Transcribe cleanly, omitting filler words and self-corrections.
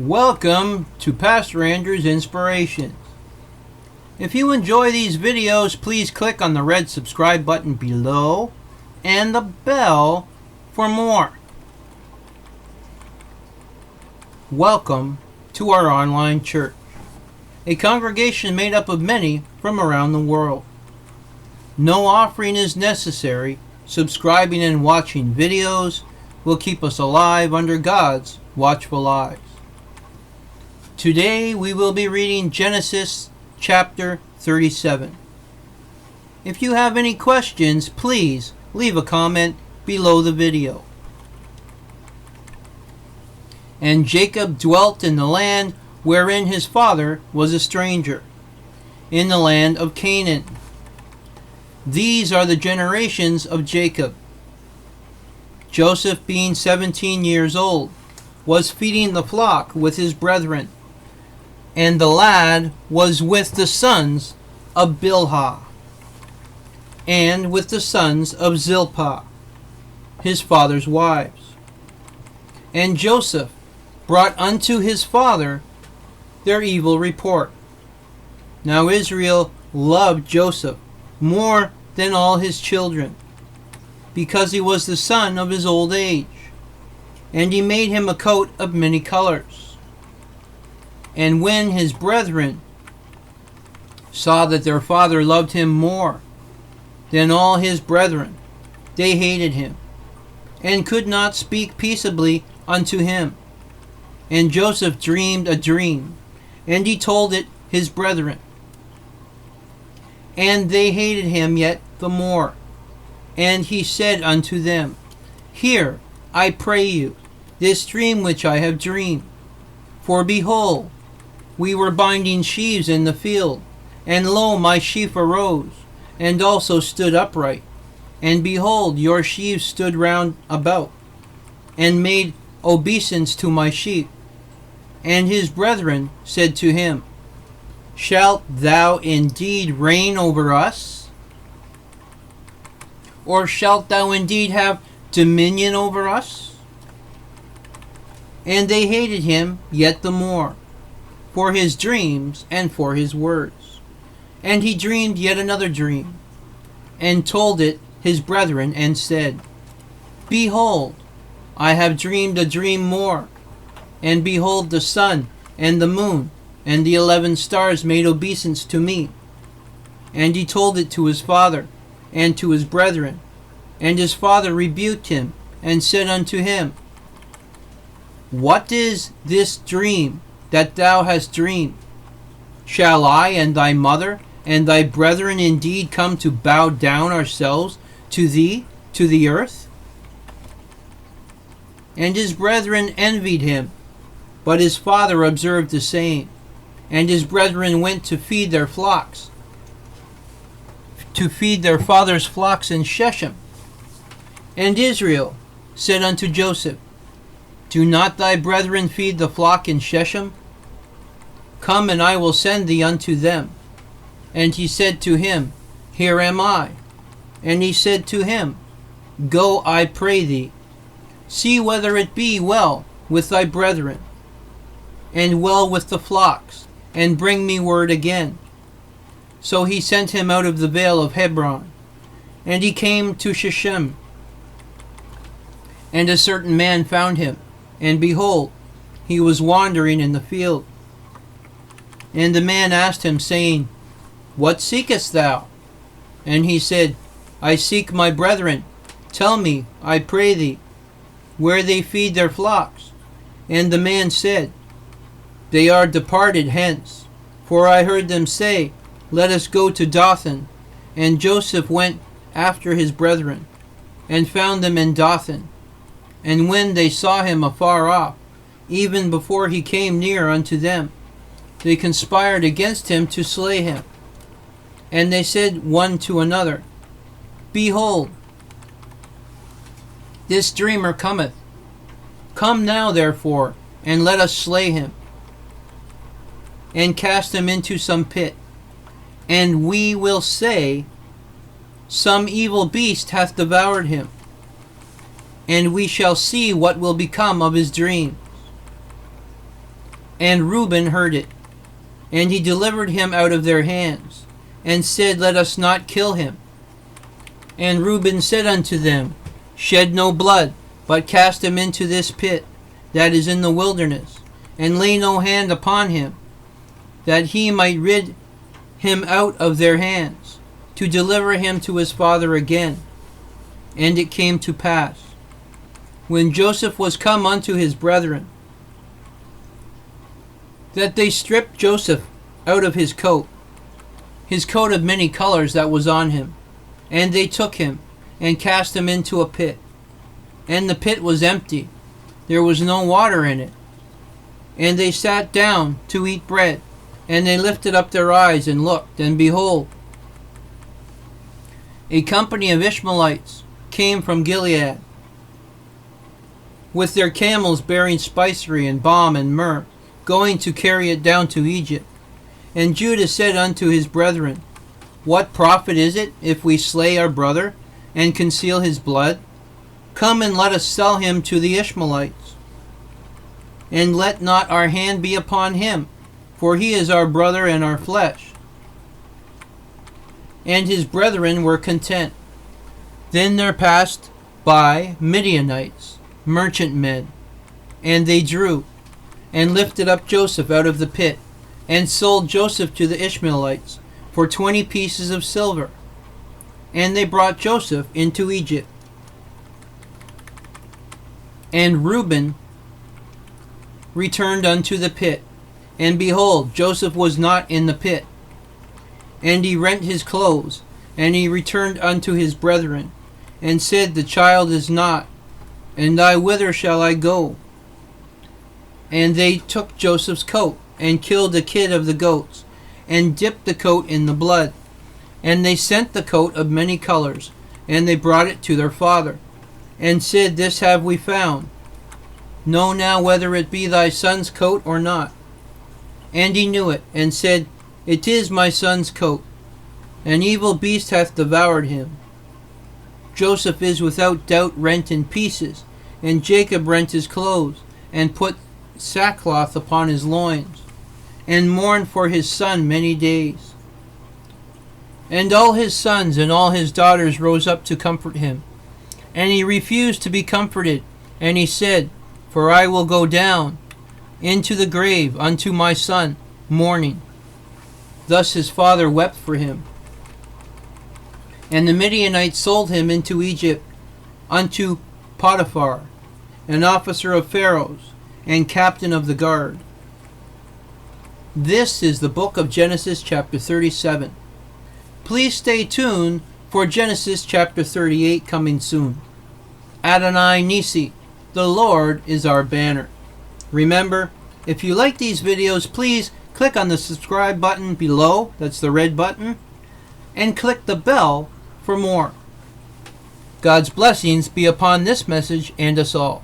Welcome to Pastor Andrew's Inspirations. If you enjoy these videos, please click on the red subscribe button below and the bell for more. Welcome to our online church, a congregation made up of many from around the world. No offering is necessary. Subscribing and watching videos will keep us alive under God's watchful eyes. Today we will be reading Genesis chapter 37. If you have any questions, please leave a comment below the video. And Jacob dwelt in the land wherein his father was a stranger, in the land of Canaan. These are the generations of Jacob. Joseph, being 17 years old, was feeding the flock with his brethren, and the lad was with the sons of Bilhah, and with the sons of Zilpah, his father's wives. And Joseph brought unto his father their evil report. Now Israel loved Joseph more than all his children, because he was the son of his old age, and he made him a coat of many colors. And when his brethren saw that their father loved him more than all his brethren, they hated him, and could not speak peaceably unto him. And Joseph dreamed a dream, and he told it his brethren. And they hated him yet the more. And he said unto them, Hear, I pray you, this dream which I have dreamed. For behold, we were binding sheaves in the field, and lo, my sheaf arose, and also stood upright. And behold, your sheaves stood round about, and made obeisance to my sheep. And his brethren said to him, Shalt thou indeed reign over us? Or shalt thou indeed have dominion over us? And they hated him yet the more, for his dreams and for his words. And he dreamed yet another dream, and told it his brethren, and said, Behold, I have dreamed a dream more. And behold, the sun and the moon and the 11 stars made obeisance to me. And he told it to his father and to his brethren. And his father rebuked him, and said unto him, What is this dream that thou hast dreamed? Shall I and thy mother and thy brethren indeed come to bow down ourselves to thee, to the earth? And his brethren envied him, but his father observed the same. And his brethren went to feed their flocks, to feed their father's flocks in Shechem. And Israel said unto Joseph, Do not thy brethren feed the flock in Shechem? Come, and I will send thee unto them. And he said to him, Here am I. And he said to him, Go, I pray thee, see whether it be well with thy brethren, and well with the flocks, and bring me word again. So he sent him out of the vale of Hebron. And he came to Shechem. And a certain man found him, and behold, he was wandering in the field. And the man asked him, saying, What seekest thou? And he said, I seek my brethren. Tell me, I pray thee, where they feed their flocks. And the man said, They are departed hence, for I heard them say, Let us go to Dothan. And Joseph went after his brethren, and found them in Dothan. And when they saw him afar off, even before he came near unto them, they conspired against him to slay him. And they said one to another, Behold, this dreamer cometh. Come now, therefore, and let us slay him, and cast him into some pit. And we will say, Some evil beast hath devoured him. and we shall see what will become of his dreams. And Reuben heard it, and he delivered him out of their hands, and said, Let us not kill him. And Reuben said unto them, Shed no blood, but cast him into this pit that is in the wilderness, and lay no hand upon him, that he might rid him out of their hands, to deliver him to his father again. And it came to pass, when Joseph was come unto his brethren, that they stripped Joseph out of his coat of many colors that was on him, and they took him, and cast him into a pit. And the pit was empty, there was no water in it. And they sat down to eat bread, and they lifted up their eyes and looked, and behold, a company of Ishmaelites came from Gilead, with their camels bearing spicery and balm and myrrh, going to carry it down to Egypt. And Judah said unto his brethren, What profit is it if we slay our brother, and conceal his blood? Come and let us sell him to the Ishmaelites, and let not our hand be upon him, for he is our brother and our flesh. And his brethren were content. Then there passed by Midianites, merchantmen, and they drew, and lifted up Joseph out of the pit, and sold Joseph to the Ishmaelites for 20 pieces of silver. And they brought Joseph into Egypt. And Reuben returned unto the pit, and behold, Joseph was not in the pit. And he rent his clothes, and he returned unto his brethren, and said, The child is not, and whither shall I go? And they took Joseph's coat, and killed a kid of the goats, and dipped the coat in the blood. And they sent the coat of many colors, and they brought it to their father, and said, This have we found. Know now whether it be thy son's coat or not. And he knew it, and said, It is my son's coat. An evil beast hath devoured him. Joseph is without doubt rent in pieces, and Jacob rent his clothes, and put sackcloth upon his loins, and mourned for his son many days. And all his sons and all his daughters rose up to comfort him. And he refused to be comforted, and he said, For I will go down into the grave unto my son, mourning. Thus his father wept for him. And the Midianites sold him into Egypt unto Potiphar, an officer of Pharaoh's, and captain of the guard. This is the book of Genesis chapter 37. Please stay tuned for Genesis chapter 38 coming soon. Adonai Nisi, the Lord is our banner. Remember, if you like these videos, please click on the subscribe button below, that's the red button, and click the bell for more. God's blessings be upon this message and us all.